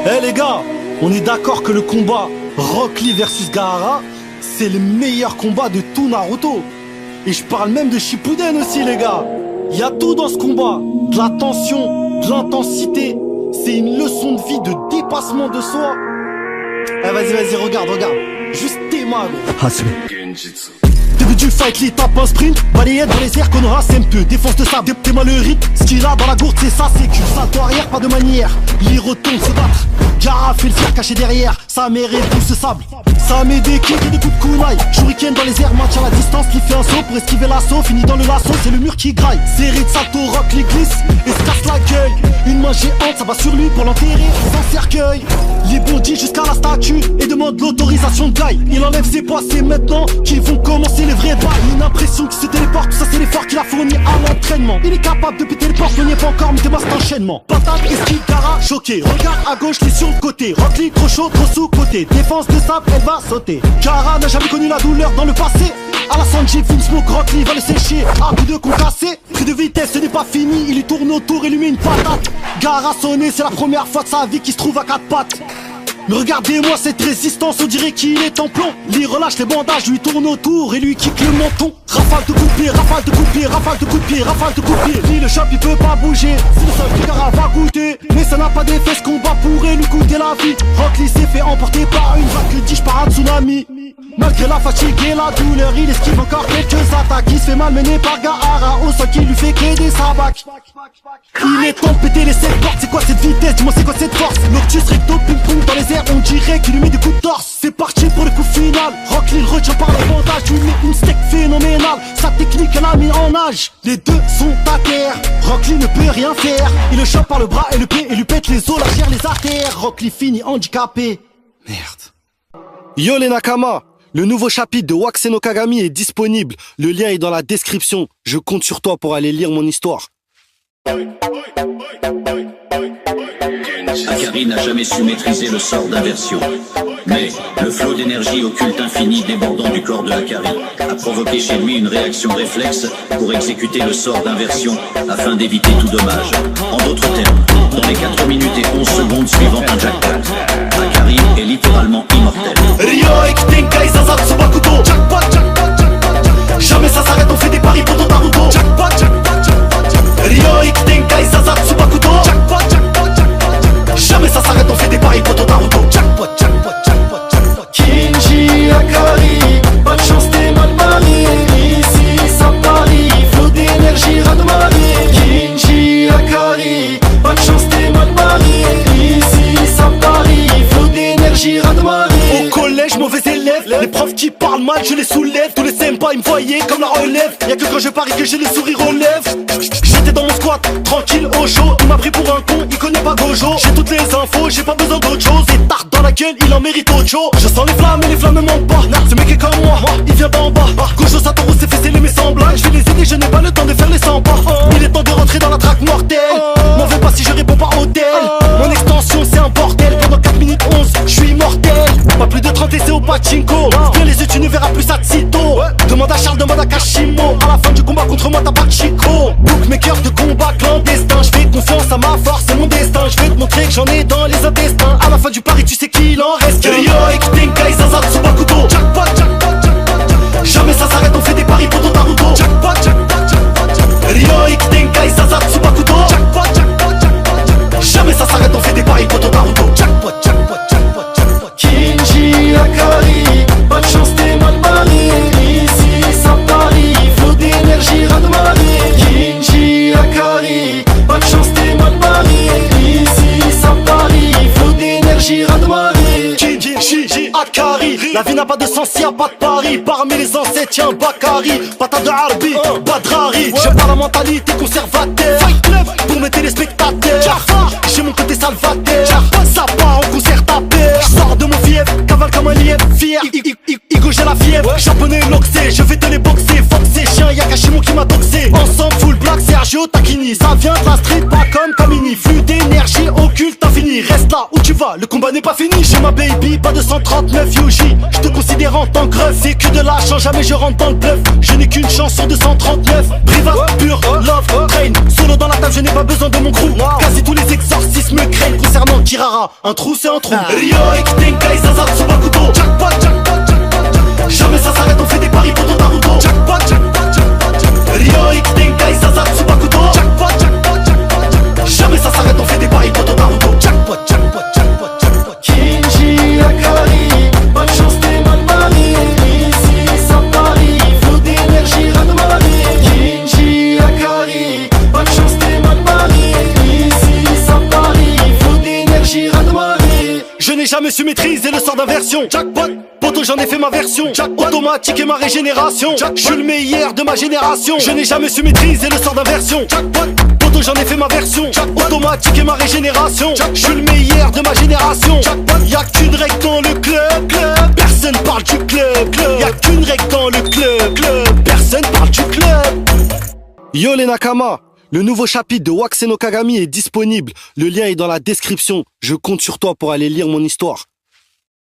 Eh les gars, on est d'accord que le combat Rock Lee versus Gaara, c'est le meilleur combat de tout Naruto. Et je parle même de Shippuden aussi les gars. Il y a tout dans ce combat, de la tension, de l'intensité. C'est une leçon de vie, de dépassement de soi. Eh vas-y, regarde, juste tes mains gros. Début du fight, Lee tape un sprint, balayette dans les airs, Konoha peu. Défense de sable, t'es mal le rythme. Ce qu'il a dans la gourde, c'est sa sécu. Salto arrière, pas de manière. Lee retourne se battre. Gaara fait le fer caché derrière. Ça mérite tout ce sable. Ça met des kicks et des coups de kunai. Shuriken dans les airs, match à la distance. Qui fait un saut pour esquiver l'assaut. Finit dans le lasso, c'est le mur qui graille. Série de salto, Rock Lee glisse et se casse la gueule. Une main géante, ça va sur lui pour l'enterrer sans cercueil. Lee bondit jusqu'à la statue et demande l'autorisation de Guy. Il enlève ses poids, c'est maintenant qu'ils vont commencer les vrais bails. Une impression qui se téléporte, tout ça c'est l'effort qu'il a fourni à l'entraînement. Il est capable de péter les portes, on n'y est pas encore, mais démarre cet enchaînement. Patate, esquive, Gaara, choqué. Regarde à gauche, Lee sur le côté. Rock Lee trop chaud, trop sous-côté. Défense de sable, elle va sauter. Gaara n'a jamais connu la douleur dans le passé. À la Sanji, Film Smoke, Rock Lee va le sécher. À coup de concassé, pris de vitesse, ce n'est pas fini. Il lui tourne autour et lui met une patate. Gaara sonné, c'est la première fois de sa vie qu'il se trouve à quatre pattes. Mais regardez-moi cette résistance, on dirait qu'il est en plomb. Lee relâche les bandages, lui tourne autour et lui kick le menton. Rafale de coups de pied, rafale de coups de pied, rafale de coups de pied, rafale de coups de pied. Lee le chope, il peut pas bouger, c'est le seul que Gaara va goûter. Mais ça n'a pas d'effet, ce combat pourrait lui coûter la vie. Rock Lee s'est fait emporter par une vague que dis-je par un tsunami. Malgré la fatigue et la douleur, il esquive encore quelques attaques. Il se fait malmener par Gaara au sol qui lui fait créer des sabacs. Il est temps de péter les 7 portes, c'est quoi cette vitesse, dis-moi c'est quoi cette force. Noctus recto ping-pong dans les airs, on dirait qu'il lui met des coups de torse. C'est parti pour le coup final, Rock Lee le retient par le bandage. Lui met une steak phénoménale, sa technique elle a mis en âge. Les deux sont à terre, Rock Lee ne peut rien faire. Il le chope par le bras et le pied et lui pète les os, la chair, les artères. Rock Lee finit handicapé. Merde. Yo les Nakama, le nouveau chapitre de Wakase no Kagami est disponible. Le lien est dans la description. Je compte sur toi pour aller lire mon histoire. Akari n'a jamais su maîtriser le sort d'inversion. Mais le flot d'énergie occulte infini débordant du corps de Akari a provoqué chez lui une réaction réflexe pour exécuter le sort d'inversion afin d'éviter tout dommage. En d'autres termes, dans les 4 minutes et 11 secondes suivant un jackpot, Akari est littéralement immortel. Ryoik, Tenkai, Sasatsu, Bakuto. Jamais ça s'arrête, on fait des paris pour ton Naruto. Ryoik, Tenkai, Sasatsu, Bakuto. Jamais ça s'arrête, on fait des paris pour ton Naruto. Kinji, Akari, pas de chance, t'es mal barré. Ici, ça parie, flot d'énergie, raz de marée. Kinji, Akari, pas de chance, t'es mal barré. Ici, ça parie, flot d'énergie, raz de marée. Au collège, mauvais élève, les profs qui parlent mal, je les soulève. Tous les sympas, ils me voyaient comme la relève. Y'a que quand je parie que j'ai le sourire aux lèvres. J'étais dans mon squat, tranquille, au chaud. Il m'a pris pour un con, il connaît pas Gojo. J'ai toutes les infos, j'ai pas besoin d'autre chose. Et tarte dans la gueule, il en mérite autre chose. Je sens les flammes et les flammes ne mentent pas. Ce mec est comme moi, il vient d'en bas. Gojo Satoru s'est fait sceller mes semblables. Je vais les aider, je n'ai pas le temps de faire les 100 pas. Il est temps de rentrer dans la traque mortelle. M'en veux pas si je réponds pas au tel. Mon extension c'est un bordel. Pendant 4 minutes 11, je suis mortel. Pas plus de 30 essais au pachinko. Viens les yeux, tu ne verras plus ça de sitôt. Demande à Charles, demande à Kashimo. À la fin du combat contre moi t'as pas de chico. Bookmaker de combat clandestin. Je fais confiance à ma force, c'est mon destin. Je vais te montrer que j'en ai dans les intestins. À la fin du pari tu sais qu'il en reste. Ryoik, Tenkai, Sasatsu, Bakuto. Jamais ça s'arrête, on fait des paris pour ton Naruto. Ryoik, Tenkai, Sasatsu, Bakuto. Jamais ça s'arrête, on fait des paris pour ton Naruto. Kinji, Akari, pas de chance, t'es mal barré. Ici, ça parie, flot d'énergie, raz de marée. Kinji, Akari, pas de chance, t'es mal barré. Ici, ça parie, flot d'énergie, raz de marée. Kinji, Akari, la vie n'a pas de sens, y'a pas de pari. Parmi les ancêtres, y'a un Bakari. Patate de Harbi, Badrari. J'aime pas la mentalité conservateur. Fight Club pour mes téléspectateurs. J'ai mon côté salvateur. Ça part en concert tapé. J'sors de mon fief, cavale comme un lièvre. Fier, Igo j'ai la fièvre. Japonais loxé, je vais te les boxer. Foxé, chien, y'a Kashimo qui m'a doxé. Ensemble full black, c'est d'énergie au taquini. Ça vient de la street, pas comme Kamini. Flux d'énergie occulte infini. Reste là où tu vas, le combat n'est pas fini. J'ai ma baby, pas de 139 Yoshi. Je te considère en tant que ref. C'est que de l'argent, jamais je rentre dans le bluff. Je n'ai qu'une chance sur 239. Privat, pur, love, train. Solo dans la table, je n'ai pas besoin de mon crew. Quasi tous les exorcismes craignent. Concernant Kirara, un trou c'est un trou. Ryo, Ekitenkai, Zaza, Tsubakuto. Jackpot, jackpot, jackpot. Jamais ça s'arrête, on fait des paris pour ton Naruto. Jackpot, jackpot, jackpot. Ryo, Ekitenkai, Zaza, Tsubakuto. Jackpot, jackpot, jackpot. Jamais ça s'arrête, on fait des paris pour ton Naruto. Jackpot, jackpot, jackpot, jackpot. Kinji Akari, pas de chance t'es mal marié. Ici ça parie, flot d'énergie ras de marée. Kinji Akari, pas de chance t'es mal marié. Ici ça parie, flot d'énergie ras de marée. Je n'ai jamais su maîtriser le sort d'inversion. Jackpot, poto j'en ai fait ma version. Jackpot, automatique et ma régénération. Je suis le meilleur de ma génération. Je n'ai jamais su maîtriser le sort d'inversion. Jackpot, poto j'en ai fait ma version. Automatique et ma régénération. Je suis le meilleur de ma génération. Y'a qu'une règle dans le club, club. Personne parle du club, club. Y'a qu'une règle dans le club, club. Personne parle du club. Yo les Nakama, le nouveau chapitre de Waxeno Kagami est disponible. Le lien est dans la description. Je compte sur toi pour aller lire mon histoire.